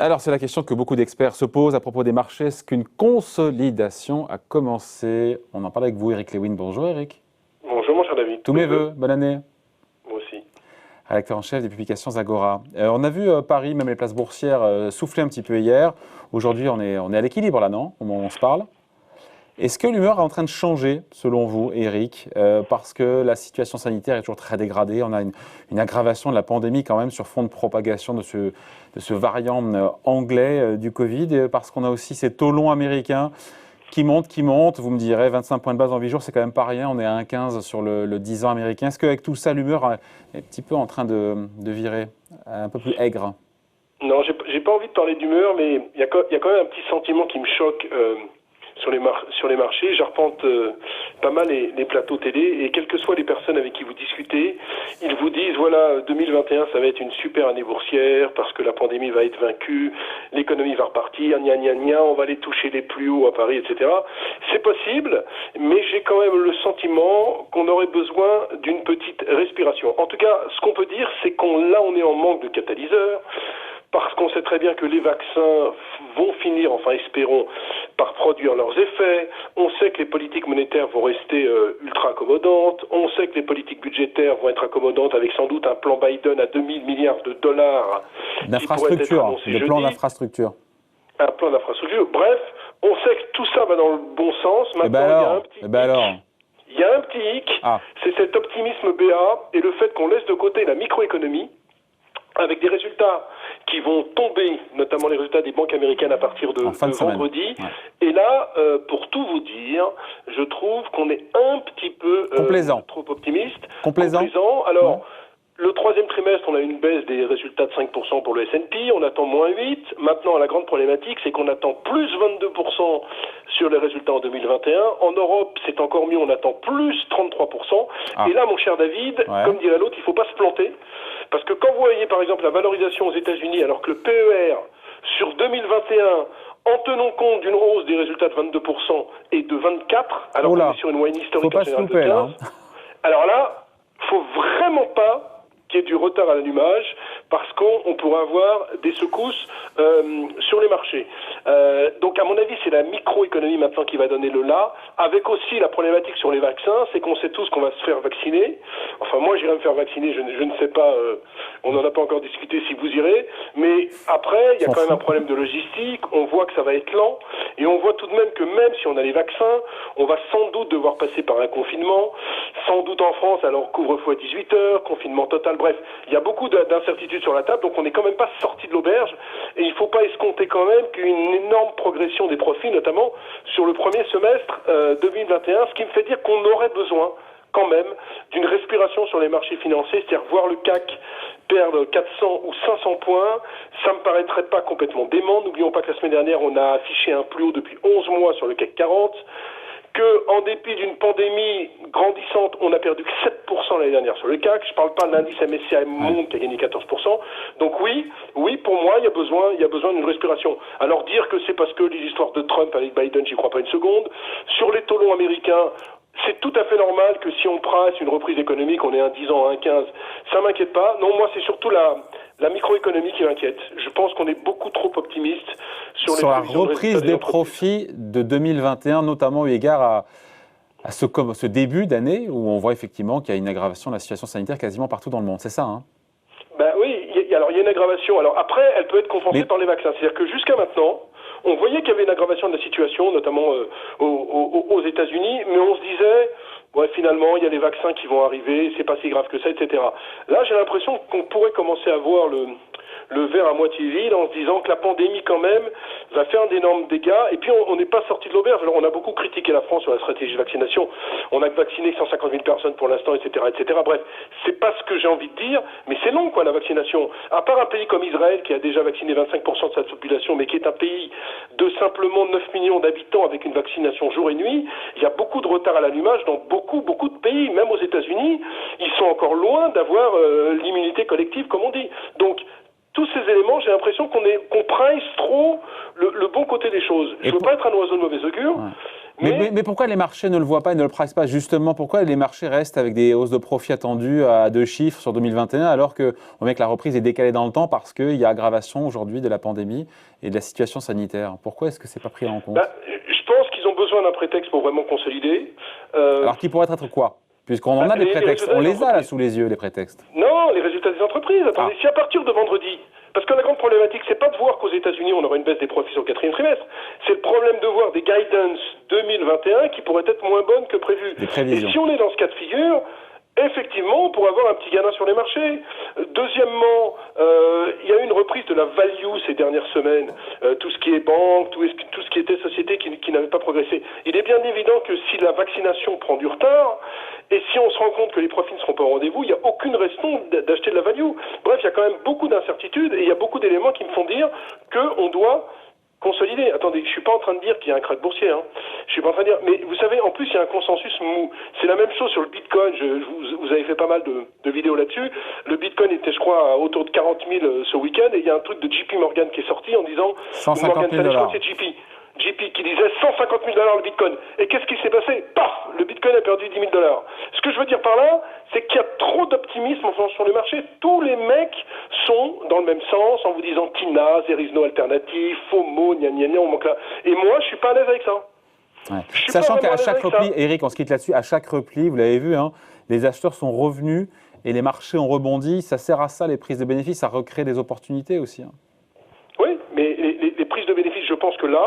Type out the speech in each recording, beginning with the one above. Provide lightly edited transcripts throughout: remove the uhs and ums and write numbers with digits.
Alors, c'est la question que beaucoup d'experts se posent à propos des marchés. Est-ce qu'une consolidation a commencé? On en parle avec vous, Eric Lewin. Bonjour, Eric. Bonjour, mon cher David. Tous mes voeux, bonne année. Moi aussi. Rédacteur en chef des publications Agora. On a vu Paris, même les places boursières, souffler un petit peu hier. Aujourd'hui, on est à l'équilibre, là, non? Au moment où on se parle. Est-ce que l'humeur est en train de changer, selon vous, Eric, parce que la situation sanitaire est toujours très dégradée? On a une aggravation de la pandémie quand même sur fond de propagation de ce variant anglais du Covid, parce qu'on a aussi ces taux longs américains qui montent. Vous me direz, 25 points de base en 8 jours, c'est quand même pas rien. On est à 1,15 sur le 10 ans américain. Est-ce qu'avec tout ça, l'humeur est un petit peu en train de virer, un peu plus aigre? Non, j'ai pas envie de parler d'humeur, mais il y a quand même un petit sentiment qui me choque sur les marchés. J'arpente pas mal les plateaux télé, et quelles que soient les personnes avec qui vous discutez, ils vous disent, voilà, 2021, ça va être une super année boursière, parce que la pandémie va être vaincue, l'économie va repartir, gna gna gna, on va aller toucher les plus hauts à Paris, etc. C'est possible, mais j'ai quand même le sentiment qu'on aurait besoin d'une petite respiration. En tout cas, ce qu'on peut dire, c'est qu'on est en manque de catalyseurs, parce qu'on sait très bien que les vaccins vont finir, enfin espérons, par produire leurs effets. On sait que les politiques monétaires vont rester ultra accommodantes. On sait que les politiques budgétaires vont être accommodantes, avec sans doute un plan Biden à 2000 milliards de dollars. D'infrastructure, de plan d'infrastructure. Un plan d'infrastructure. Bref, on sait que tout ça va dans le bon sens. Maintenant, il y a un petit hic, c'est cet optimisme BA et le fait qu'on laisse de côté la microéconomie, avec des résultats qui vont tomber, notamment les résultats des banques américaines à partir de vendredi. Ouais. Et là, pour tout vous dire, je trouve qu'on est un petit peu trop optimiste. Complaisant. Alors, le troisième trimestre, on a une baisse des résultats de 5% pour le S&P, on attend moins 8. Maintenant, la grande problématique, c'est qu'on attend plus 22% sur les résultats en 2021. En Europe, c'est encore mieux, on attend plus 33%. Et là, mon cher David, comme dirait l'autre, il ne faut pas se planter. Parce que quand vous voyez, par exemple, la valorisation aux États-Unis, alors que le PER sur 2021, en tenant compte d'une hausse des résultats de 22% et de 24%, alors qu'on est sur une moyenne historique en général de 15%, alors là, il ne faut vraiment pas qu'il y ait du retard à l'allumage, parce qu'on pourrait avoir des secousses sur les marchés. Donc, à mon avis, c'est la microéconomie maintenant qui va donner le là, avec aussi la problématique sur les vaccins, c'est qu'on sait tous qu'on va se faire vacciner. Enfin, moi, j'irai me faire vacciner, je ne sais pas, on n'en a pas encore discuté si vous irez, mais après, il y a quand même un problème de logistique, on voit que ça va être lent, et on voit tout de même que même si on a les vaccins, on va sans doute devoir passer par un confinement, sans doute en France, alors couvre-feu à 18h, confinement total. Bref, il y a beaucoup d'incertitudes sur la table, donc on n'est quand même pas sorti de l'auberge, et il ne faut pas escompter quand même qu'une énorme progression des profits, notamment sur le premier semestre 2021, ce qui me fait dire qu'on aurait besoin quand même d'une respiration sur les marchés financiers, c'est-à-dire voir le CAC perdre 400 ou 500 points, ça me paraîtrait pas complètement dément. N'oublions pas que la semaine dernière, on a affiché un plus haut depuis 11 mois sur le CAC 40, qu'en dépit d'une pandémie grandissante, on a perdu que 7% l'année dernière sur le CAC. Je ne parle pas de l'indice MSCI Monde qui a gagné 14%. Donc oui, pour moi, il y a besoin d'une respiration. Alors dire que c'est parce que les histoires de Trump avec Biden, j'y crois pas une seconde. Sur les taux longs américains, c'est tout à fait normal que si on presse une reprise économique, on est à 10 ans, à 1,15. Ça m'inquiète pas. Non, moi, c'est surtout la microéconomie qui m'inquiète. Je pense qu'on est beaucoup trop optimiste sur la reprise des profits de 2021, notamment eu égard à ce début d'année où on voit effectivement qu'il y a une aggravation de la situation sanitaire quasiment partout dans le monde. C'est ça, hein? Ben oui, alors il y a une aggravation. Alors après, elle peut être compensée par les vaccins. C'est-à-dire que jusqu'à maintenant, on voyait qu'il y avait une aggravation de la situation, notamment aux États-Unis, mais on se disait, ouais, finalement, il y a les vaccins qui vont arriver, c'est pas si grave que ça, etc. Là, j'ai l'impression qu'on pourrait commencer à voir le verre à moitié vide en se disant que la pandémie, quand même, va faire d'énormes dégâts. Et puis, on n'est pas sorti de l'auberge. Alors, on a beaucoup critiqué la France sur la stratégie de vaccination. On a vacciné 150 000 personnes pour l'instant, etc., etc. Bref, c'est pas ce que j'ai envie de dire, mais c'est long, quoi, la vaccination. À part un pays comme Israël, qui a déjà vacciné 25% de sa population, mais qui est un pays de simplement 9 millions d'habitants avec une vaccination jour et nuit, il y a beaucoup de retard à l'allumage dans beaucoup de pays. Même aux États-Unis, ils sont encore loin d'avoir l'immunité collective, comme on dit. Donc, tous ces éléments, j'ai l'impression qu'on presse trop le bon côté des choses. Je ne veux pas être un oiseau de mauvais augure, Mais pourquoi les marchés ne le voient pas et ne le pricent pas justement? Pourquoi les marchés restent avec des hausses de profit attendues à 2 chiffres sur 2021 alors qu'on voit que la reprise est décalée dans le temps parce qu'il y a aggravation aujourd'hui de la pandémie et de la situation sanitaire? Pourquoi est-ce que c'est pas pris en compte? Je pense qu'ils ont besoin d'un prétexte pour vraiment consolider. Alors qui pourrait être quoi? Puisqu'on en a des prétextes, on les a là sous les yeux, les prétextes. Non, les résultats des entreprises. Attendez, si à partir de vendredi, parce que la grande problématique, c'est pas de voir qu'aux États-Unis on aura une baisse des profits sur le quatrième trimestre, c'est le problème de voir des guidance 2021 qui pourraient être moins bonnes que prévues. Des prévisions. Et si on est dans ce cas de figure, effectivement, on pourrait avoir un petit gain sur les marchés. Deuxièmement, il y a eu une reprise de la value ces dernières semaines. Tout ce qui est banque, tout ce qui était société qui n'avait pas progressé. Il est bien évident que si la vaccination prend du retard, et si on se rend compte que les profits ne seront pas au rendez-vous, il n'y a aucune raison d'acheter de la value. Bref, il y a quand même beaucoup d'incertitudes et il y a beaucoup d'éléments qui me font dire qu'on doit consolider. Attendez, je suis pas en train de dire qu'il y a un krach boursier. Je suis pas en train de dire. Mais vous savez, en plus, il y a un consensus mou. C'est la même chose sur le Bitcoin. Vous avez fait pas mal de vidéos là-dessus. Le Bitcoin était, je crois, autour de 40 000 ce week-end. Et il y a un truc de JP Morgan qui est sorti en disant 150 000 $. C'est JP qui disait 150 000 $ le Bitcoin. Et qu'est-ce qui s'est passé? Paf! Le Bitcoin a perdu 10 000 $. Ce que je veux dire par là, c'est qu'il y a trop d'optimisme sur le marché. Tous les mecs sont dans le même sens en vous disant TINA, there is no alternative, FOMO, gna gna gna, on manque là. Et moi, je suis pas à l'aise avec ça. Ouais. Sachant qu'à chaque repli, Eric, on se quitte là-dessus, à chaque repli, vous l'avez vu, les acheteurs sont revenus et les marchés ont rebondi. Ça sert à ça, les prises de bénéfices, ça recrée des opportunités aussi. Oui, mais les prises de bénéfices, je pense que là,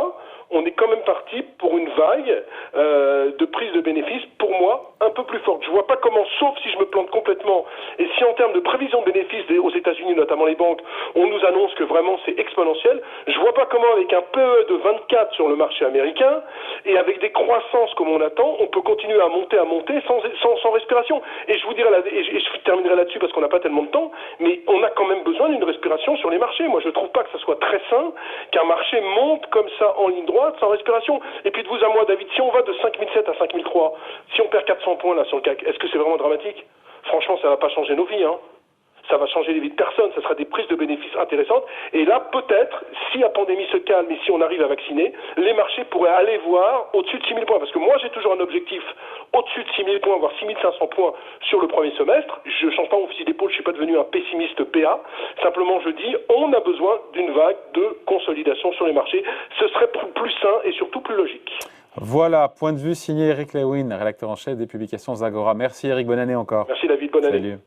on est quand même parti pour une vague de prise de bénéfices, pour moi, un peu plus forte. Je vois pas comment, sauf si je me plante complètement, et si en termes de prévision de bénéfices aux États-Unis, notamment les banques, on nous annonce que vraiment c'est exponentiel, je vois pas comment avec un PE de 24 sur le marché américain, et avec des croissances comme on attend, on peut continuer à monter sans respiration. Et je vous dirai, et je terminerai là-dessus parce qu'on n'a pas tellement de temps, mais on a quand même besoin d'une respiration sur les marchés. Moi, je trouve pas que ça soit très sain qu'un marché monte comme ça en ligne droite, sans respiration. Et puis de vous à moi, David, si on va de 5007 à 5003, si on perd 400 points là sur le CAC, est-ce que c'est vraiment dramatique? Franchement, ça va pas changer nos vies, Ça va changer les vies de personne, ça sera des prises de bénéfices intéressantes. Et là, peut-être, si la pandémie se calme et si on arrive à vacciner, les marchés pourraient aller voir au-dessus de 6 000 points. Parce que moi, j'ai toujours un objectif au-dessus de 6 000 points, voire 6 500 points sur le premier semestre. Je ne change pas mon fusil d'épaule, je ne suis pas devenu un pessimiste PA. Simplement, je dis, on a besoin d'une vague de consolidation sur les marchés. Ce serait plus sain et surtout plus logique. Voilà, point de vue signé Eric Lewin, rédacteur en chef des publications Zagora. Merci Eric, bonne année encore. Merci David, bonne année. Salut.